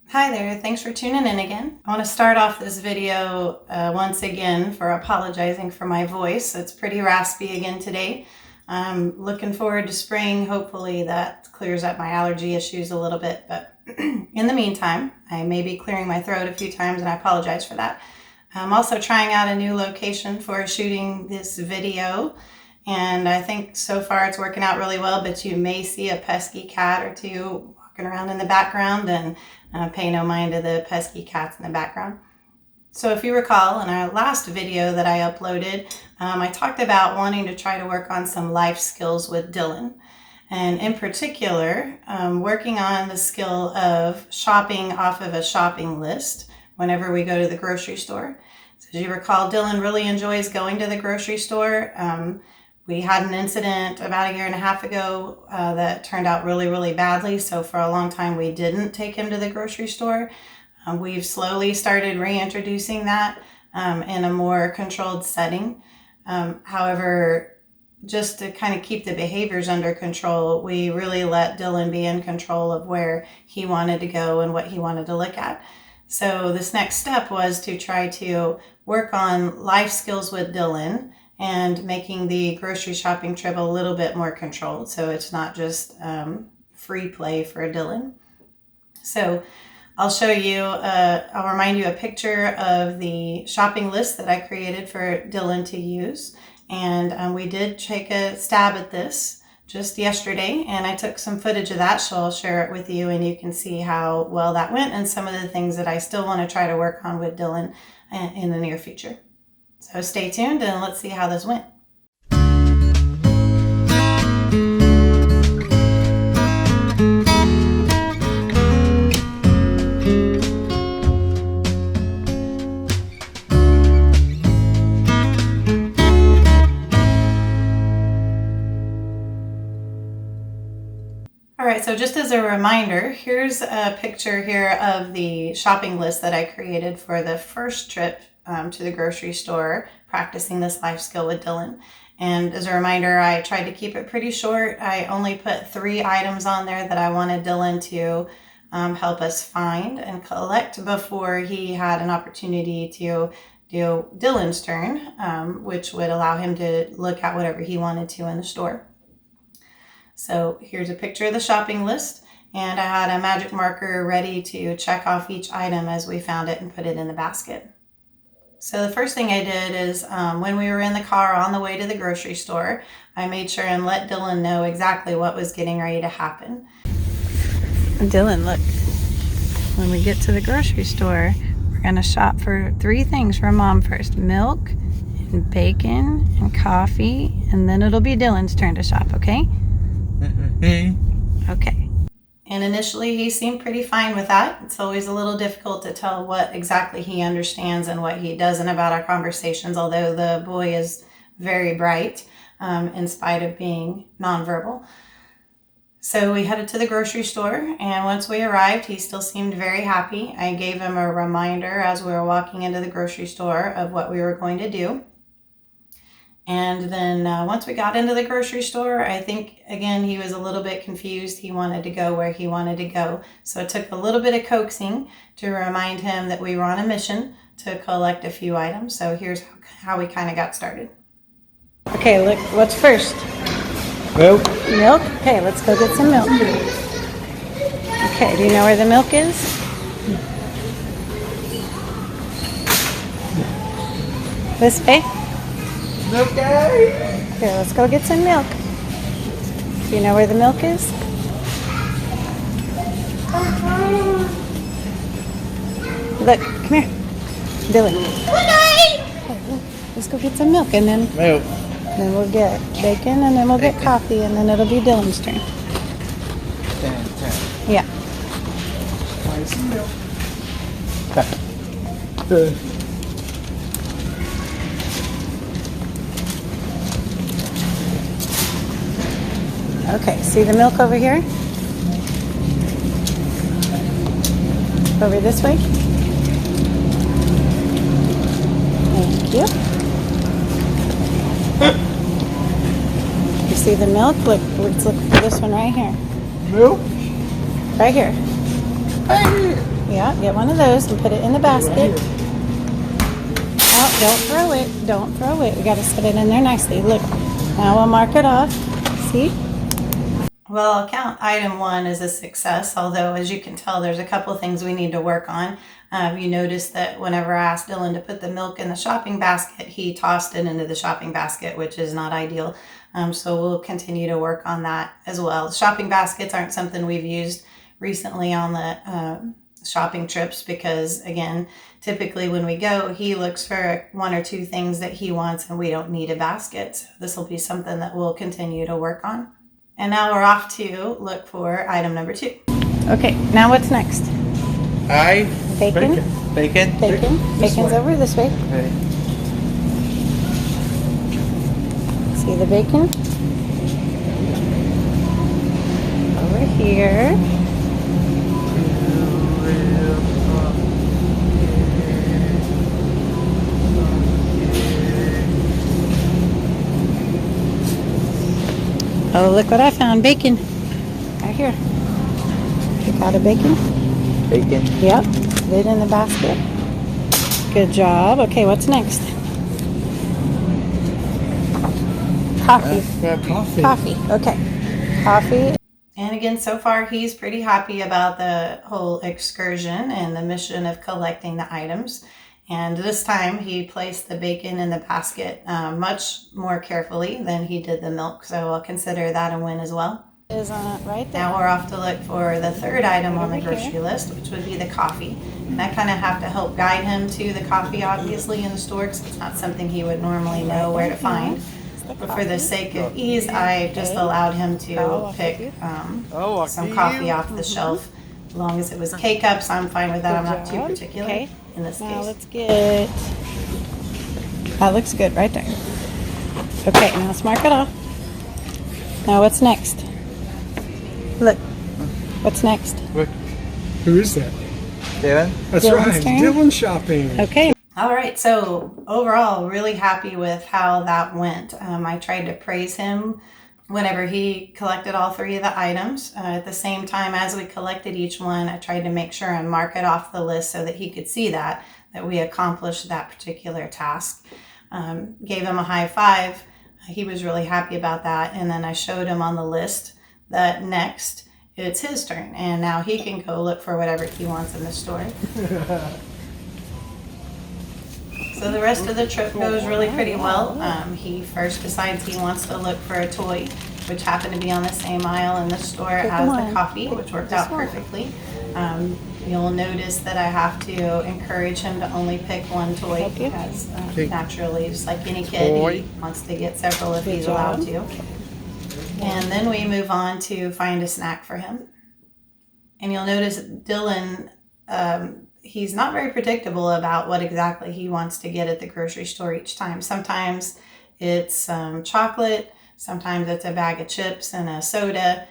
Hi there, thanks for tuning in again. I want to start off this video once again for apologizing for my voice. It's pretty raspy again today. I'm looking forward to spring. Hopefully that clears up my allergy issues a little bit, but in the meantime, I may be clearing my throat a few times and I apologize for that. I'm also trying out a new location for shooting this video, and I think so far it's working out really well, but you may see a pesky cat or two walking around in the background, and pay no mind to the pesky cats in the background. So if you recall, in our last video that I uploaded, I talked about wanting to try to work on some life skills with Dylan. And in particular, working on the skill of shopping off of a shopping list whenever we go to the grocery store. So as you recall, Dylan really enjoys going to the grocery store. We had an incident about a year and a half ago that turned out really, really badly. So for a long time, we didn't take him to the grocery store. We've slowly started reintroducing that in a more controlled setting. However, just to kind of keep the behaviors under control, we really let Dylan be in control of where he wanted to go and what he wanted to look at. So this next step was to try to work on life skills with Dylan and making the grocery shopping trip a little bit more controlled, so it's not just free play for Dylan. So I'll show you, I'll remind you a picture of the shopping list that I created for Dylan to use. And we did take a stab at this just yesterday, and I took some footage of that, so I'll share it with you and you can see how well that went and some of the things that I still want to try to work on with Dylan in the near future. So stay tuned and let's see how this went. All right, so just as a reminder, here's a picture here of the shopping list that I created for the first trip to the grocery store, practicing this life skill with Dylan. And as a reminder, I tried to keep it pretty short. I only put 3 items on there that I wanted Dylan to help us find and collect before he had an opportunity to do Dylan's turn, which would allow him to look at whatever he wanted to in the store. So here's a picture of the shopping list, and I had a magic marker ready to check off each item as we found it and put it in the basket. So the first thing I did is when we were in the car on the way to the grocery store, I made sure and let Dylan know exactly what was getting ready to happen. Dylan, look, when we get to the grocery store, we're going to shop for 3 things for Mom first: milk and bacon and coffee, and then it'll be Dylan's turn to shop, okay? Okay. And initially he seemed pretty fine with that. It's always a little difficult to tell what exactly he understands and what he doesn't about our conversations, although the boy is very bright in spite of being nonverbal. So we headed to the grocery store, and once we arrived, he still seemed very happy. I gave him a reminder as we were walking into the grocery store of what we were going to do. And then once we got into the grocery store, I think, again, he was a little bit confused. He wanted to go where he wanted to go. So it took a little bit of coaxing to remind him that we were on a mission to collect a few items. So here's how we kind of got started. Okay, look, what's first? Milk. Milk? Okay, let's go get some milk. Okay, do you know where the milk is? This way? Okay. Here, let's go get some milk. Do you know where the milk is? Look, come here. Dylan. Okay, let's go get some milk, and then we'll get bacon, and then we'll get coffee, and then it'll be Dylan's turn. 10. Yeah. Buy some milk. Okay, see the milk over here? Over this way? Thank you. You see the milk? Look, let's look for this one right here. Milk? Right here. Hey. Yeah, get one of those and put it in the basket. Oh, don't throw it. Don't throw it. We got to set it in there nicely. Look, now we'll mark it off. See? Well, I'll count item 1 as a success, although as you can tell, there's a couple things we need to work on. You notice that whenever I asked Dylan to put the milk in the shopping basket, he tossed it into the shopping basket, which is not ideal. So we'll continue to work on that as well. Shopping baskets aren't something we've used recently on the shopping trips because, again, typically when we go, he looks for 1 or 2 things that he wants and we don't need a basket. So this will be something that we'll continue to work on. And now we're off to look for item number 2. Okay, now what's next? Bacon. Bacon. Bacon's over this way. Okay. See the bacon? Over here. Oh, look what I found. Bacon. Right here. You got a bacon? Bacon. Yep. Lid in the basket. Good job. Okay, what's next? Coffee. Coffee. Okay. Coffee. And again, so far he's pretty happy about the whole excursion and the mission of collecting the items. And this time he placed the bacon in the basket much more carefully than he did the milk. So I'll consider that a win as well. Is right there. Now we're off to look for the third item on the grocery list, which would be the coffee. And I kind of have to help guide him to the coffee, obviously, in the store, because it's not something he would normally know where to find. But for the sake of ease, I just allowed him to pick some coffee off the shelf. As long as it was K-cups, I'm fine with that. I'm not too particular in this case. Now let's get... That looks good right there. Okay, now let's mark it off. Now what's next? Look. What's next? Look. Who is that? Dylan? That's right. Dylan shopping. Okay. All right. So overall, really happy with how that went. I tried to praise him whenever he collected all 3 of the items. At the same time as we collected each one, I tried to make sure and mark it off the list so that he could see that we accomplished that particular task. Gave him a high five. He was really happy about that. And then I showed him on the list that next it's his turn. And now he can go look for whatever he wants in the store. So the rest of the trip goes really pretty well. He first decides he wants to look for a toy, which happened to be on the same aisle in the store as the coffee, which worked out perfectly. You'll notice that I have to encourage him to only pick one toy because naturally, just like any kid, he wants to get several if he's allowed to. And then we move on to find a snack for him. And you'll notice Dylan, he's not very predictable about what exactly he wants to get at the grocery store each time. Sometimes it's chocolate, sometimes it's a bag of chips and a soda.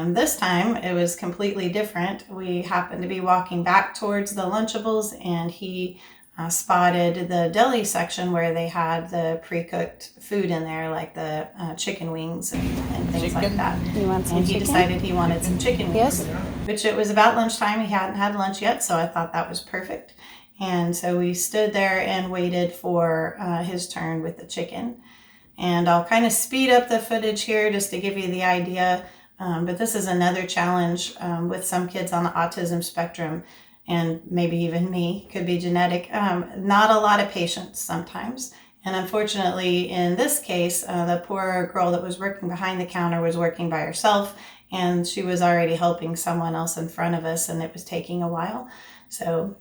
This time it was completely different. We happened to be walking back towards the Lunchables and he spotted the deli section where they had the pre-cooked food in there, like the chicken wings and things like that. And he decided he wanted some chicken wings, which it was about lunchtime. He hadn't had lunch yet, so I thought that was perfect. And so we stood there and waited for his turn with the chicken. And I'll kind of speed up the footage here just to give you the idea. But this is another challenge with some kids on the autism spectrum, and maybe even me, could be genetic. Not a lot of patience sometimes. And unfortunately, in this case, the poor girl that was working behind the counter was working by herself, and she was already helping someone else in front of us, and it was taking a while. So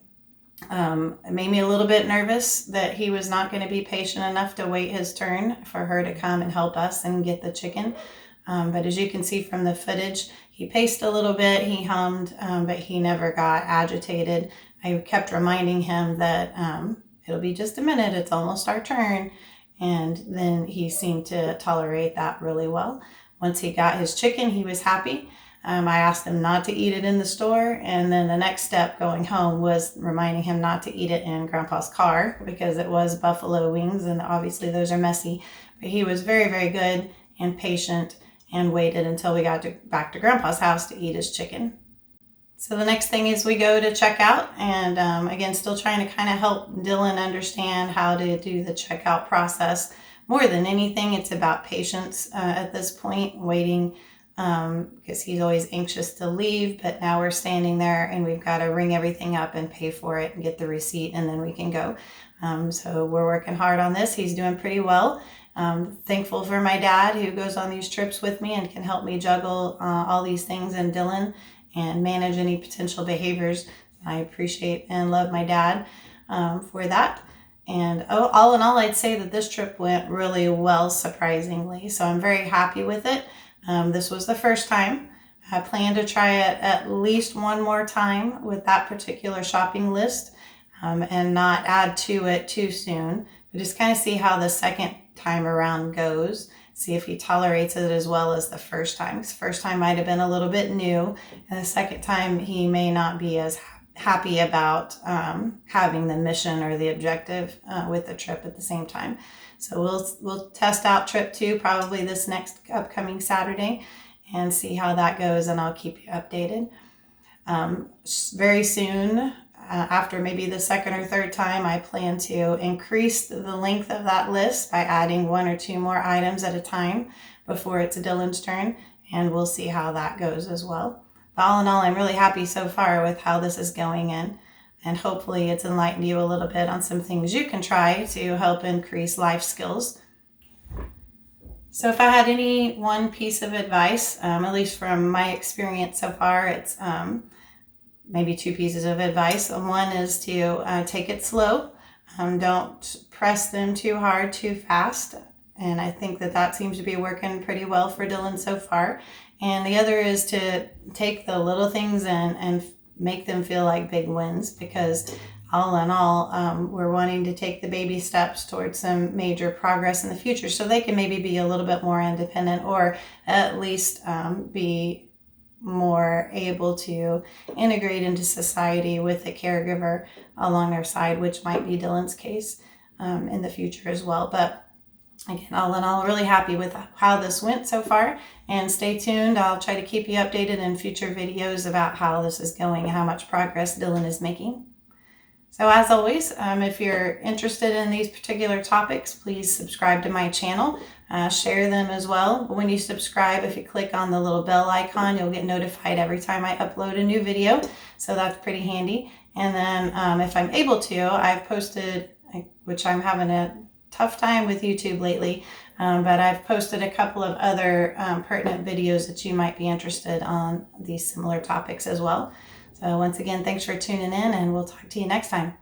it made me a little bit nervous that he was not going to be patient enough to wait his turn for her to come and help us and get the chicken. But as you can see from the footage, he paced a little bit, he hummed, but he never got agitated. I kept reminding him that it'll be just a minute, it's almost our turn. And then he seemed to tolerate that really well. Once he got his chicken, he was happy. I asked him not to eat it in the store. And then the next step going home was reminding him not to eat it in Grandpa's car because it was buffalo wings and obviously those are messy. But he was very, very good and patient and waited until we got back to Grandpa's house to eat his chicken. So the next thing is we go to checkout, and again, still trying to kind of help Dylan understand how to do the checkout process. More than anything, it's about patience at this point, waiting, because he's always anxious to leave, but now we're standing there and we've got to ring everything up and pay for it and get the receipt, and then we can go. So we're working hard on this. He's doing pretty well. Thankful for my dad, who goes on these trips with me and can help me juggle all these things and Dylan and manage any potential behaviors. I appreciate and love my dad for that. And all in all, I'd say that this trip went really well, surprisingly. So I'm very happy with it. This was the first time. I plan to try it at least one more time with that particular shopping list, and not add to it too soon. But just kind of see how the second time around goes. See if he tolerates it as well as the first time. Because the first time might have been a little bit new, and the second time he may not be as happy about having the mission or the objective with the trip at the same time. So we'll test out trip 2 probably this next upcoming Saturday and see how that goes, and I'll keep you updated. Very soon, after maybe the second or third time, I plan to increase the length of that list by adding 1 or 2 more items at a time before it's Dylan's turn, and we'll see how that goes as well. But all in all, I'm really happy so far with how this is going, and hopefully it's enlightened you a little bit on some things you can try to help increase life skills. So if I had any one piece of advice, at least from my experience so far, it's maybe 2 pieces of advice. One is to take it slow. Don't press them too hard, too fast. And I think that seems to be working pretty well for Dylan so far. And the other is to take the little things and make them feel like big wins, because all in all, we're wanting to take the baby steps towards some major progress in the future, so they can maybe be a little bit more independent, or at least be more able to integrate into society with a caregiver along their side, which might be Dylan's case in the future as well. But again, all in all, really happy with how this went so far, and stay tuned. I'll try to keep you updated in future videos about how this is going and how much progress Dylan is making. So as always, if you're interested in these particular topics, please subscribe to my channel. Share them as well. When you subscribe, if you click on the little bell icon, you'll get notified every time I upload a new video. So that's pretty handy. And then if I'm able to, I've posted, which I'm having a tough time with YouTube lately, but I've posted a couple of other pertinent videos that you might be interested on these similar topics as well. So once again, thanks for tuning in, and we'll talk to you next time.